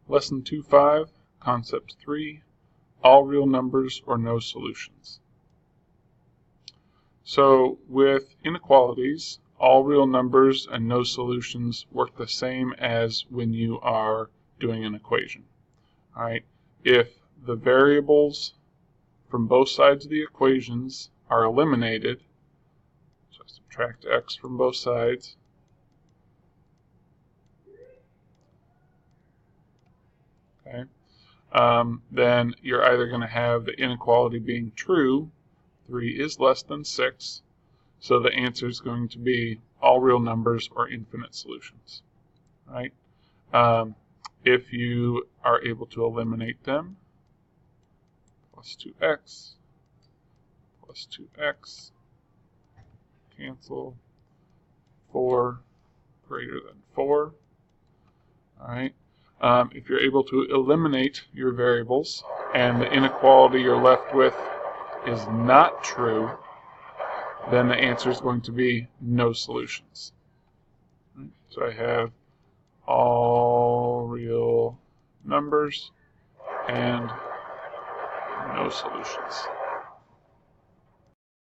Lesson 2.5, Concept 3, all real numbers or no solutions. So with inequalities, all real numbers and no solutions work the same as when you are doing an equation. All right, if the variables from both sides of the equations are eliminated, so I subtract x from both sides, okay, then you're either going to have the inequality being true, 3 is less than 6, so the answer is going to be all real numbers or infinite solutions. Right? If you are able to eliminate them, plus 2x, plus 2x, cancel, 4 greater than 4. All right. If you're able to eliminate your variables and the inequality you're left with is not true, then the answer is going to be no solutions. Right. So I have all real numbers and no solutions.